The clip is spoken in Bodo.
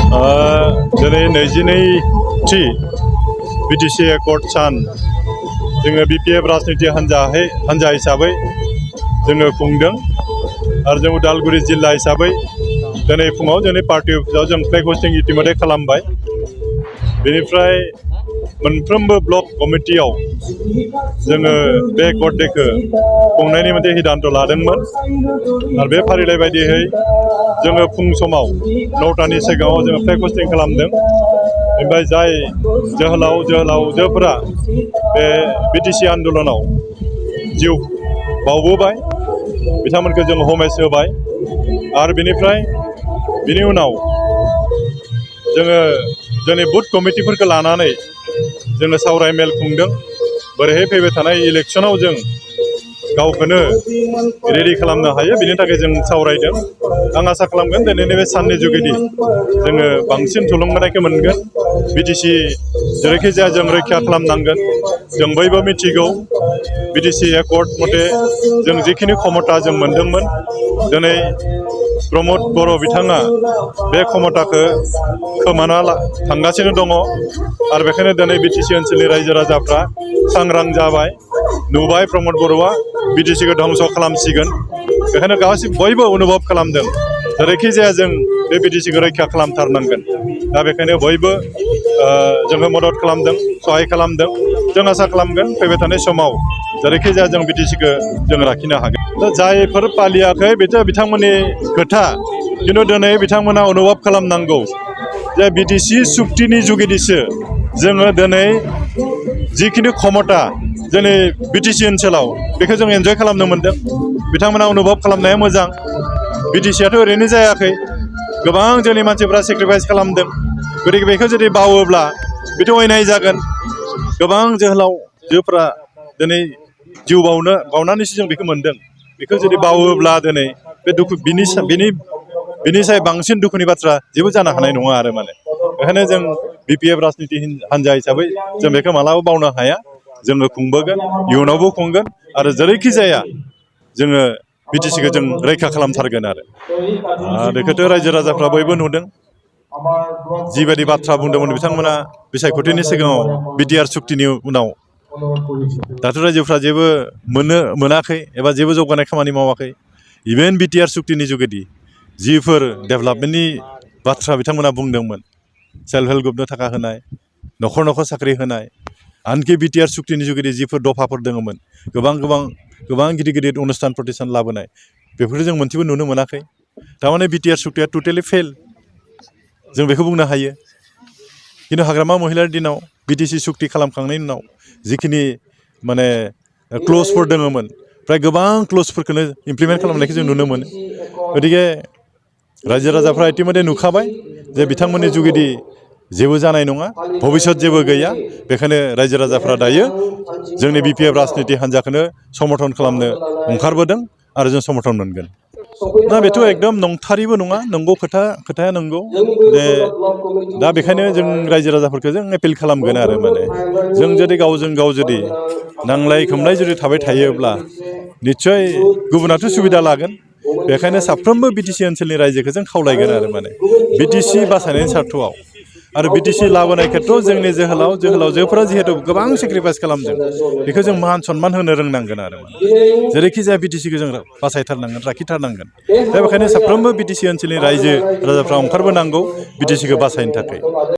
दिनै 22थि बिटिसि एकर्ड सान जोङो बिपिएफ राजनिति हान्जा हिसाबै जोङो खुंदों आरो जों उदालगुरि जिल्ला हिसाबै दिनै फुङाव जोंनि पार्टि अफिसाव जों फ्लेग हस्टिं इतिमধ্যे खालामबाय। बेनिफ्राय मोनफ्रोमबो ब्लक कमिटियाव जोङो बे एकर्ड डेखौ खुंनायनि मोनसे सिद्धांत लादोंमोन आरो बे फारिलाइ बायदियै जोङो फुं समाव 9टानि सिगाङाव जोङो फ्लेग हस्टिं खालामदों। ओमफ्राय जाय जोहोलावजोफोरा बे बिटिसि आन्दलनाव जिउ बावबोबाय बिथांमोनखौ जों हमेस होबाय आरो बिनि उनाव जोङो जोंनि बुथ कमिटिफोरखौ लानानै जोङो सावराय मेल खुंदों बोरैहाय फैबाय थानाय इलेक्सनाव जों गावखौनो रेडि खालामनो हायो बिनि थाखाय जों सावरायदों। आं आसा खालामगोन दिनैनि बे साननि जुगेदि जोङो बांसिन थुलुंगानायखौ मोनगोन। बिटिसि जेरैखि जाया जों रैखा खालामनांगोन। जों बयबो मिथिगौ बिटिसि एकर्ड मथे जों जिखिनि क्षमता जों मोनदोंमोन दिनै प्रमद बर' बिथाङा बे क्षमताखौ खोमाना थांगासिनो दङ आरो बेखायनो दिनै बिटिसि ओनसोलनि रायजो राजाफ्रा सांग्रां जाबाय नुबाय प्रमद बर'आ बिटिसिखौ धंस खालामसिगोन। बेखायनो बयबो अनुभब खालामदों जेरैखि जाया जों बे बिटिसिखौ रैखा खालामथारनांगोन। दा बेखायनो बयबो जोंखौ मदद खालामदों सहाय खालामदों। जों आसा खालामगोन फैबाय थानाय समाव जेरैखि जाया जों बिटिसिखौ जों लाखिनो हागोन। जायफोर फालियाखै बेथ' बिथांमोननि खोथा, खिन्थु दिनै बिथांमोना अनुभब खालामनांगौ जे बिटिसि सुक्तिनि जुगेदिसो जोङो दिनै जिखिनि क्षमता जोंनि बिटिसि ओनसोलाव बेखौ जों एन्जय खालामनो मोन्दों। बिथांमोना अनुभब खालामनाया मोजां। बिटिसिआथ' ओरैनो जायाखै, गोबां जोंनि मानसिफ्रा सेक्रिफाइस खालामदों। गतिके बेखौ जुदि बावोब्ला बेथ' अयनाय जागोन। गोबां जोहोलावजोफ्रा दिनै जिउ बावनानैसो जों बेखौ मोन्दों। बेखौ जुदि बावोब्ला दिनै बे दुखु बिनि साय बांसिन दुखुनि बाथ्रा जेबो जानो हानाय नङा आरो माने। बेखायनो जों बिपिएफ राजनिति हान्जा हिसाबै जों बेखौ मालाबा बावनो हाया। जोङो खुंबोगोन, इयुनावबो खुंगोन आरो जेरैखि जाया जोङो बिटिसिखौ जों रैखा खालामथारगोन आरो बेखौथ' रायजो राजाफ्रा बयबो नुदों। जिबायदि बाथ्रा बुंदोंमोन बिथांमोना बिसायख'थिनि सिगाङाव बिटिआर सुक्तिनि उनाव दाथ' रायजोफ्रा जेबो मोनाखै एबा जेबो जौगानाय खामानि मावाखै। इभेन बिटिआर सुक्तिनि जुगेदि जिफोर डेभेलपमेन्टनि बाथ्रा बिथांमोना बुंदोंमोन, सेल्फ हेल्प ग्रुपनो थाखा होनाय, न'खर न'खर साख्रि होनाय, आनखि बिटिआर सुक्तिनि जुगेदि जिफोर दफाफोर दङमोन, गोबां गिदिर गिदिर अनुस्थान प्रतिष्ठान लाबोनाय, बेफोरखौ जों मोनसेबो नुनो मोनाखै। थारमाने बिटिआर सुक्तिया टटेलि फेल, जों बेखौ बुंनो हायो। खिन्थु हाग्रामा महिलारि दिनाव बिटिसि सुक्ति खालामखांनायनि उनाव जिखिनि माने क्लजफोर दङमोन फ्राय गोबां क्लजफोरखौनो इमप्लिमेन्ट खालामनायखौ जों नुनो मोनो। गतिके रायजो राजाफ्रा इतिमধ্যे नुखाबाय जे बिथांमोननि जुगेदि जेबो जानाय नङा, भबिष्यत जेबो गैया। बेखायनो रायजो राजाफ्रा दायो जोंनि बिपिएफ राजनिति हान्जाखौनो समर्थन खालामनो ओंखारबोदों आरो जों समर्थन मोनगोन। दा बेथ' एकदम नंथारिबो नङा, नंगौ खोथाया नंगौ। दा बेखायनो जों रायजो राजाफोरखौ जों एपिल खालामगोन आरो माने जों जुदि गावजों गाव जुदि नांलाय खोमलाय जुदि थाबाय थायोब्ला निस्सय गुबुनाथ' सुबिदा लागोन। बेखायनो साफ्रोमबो बिटिसि ओनसोलनि रायजोखौ जों खावलायगोन आरो माने बिटिसि बासायनायनि सार्थआव आरो बिटिसि लाबोनाय खेथ्रआव जोंनि जोहोलावजोफोरा जिहेतु गोबां सेक्रिफाइस खालामदों, बेखौ जों मान सनमान होनो रोंनांगोन आरो जेरैखि जाया बिटिसिखौ जों बासायथारनांगोन, लाखिथारनांगोन। दा बेखायनो साफ्रोमबो बिटिसि ओनसोलनि रायजो राजाफ्रा ओंखारबोनांगौ बिटिसिखौ बासायनो थाखाय।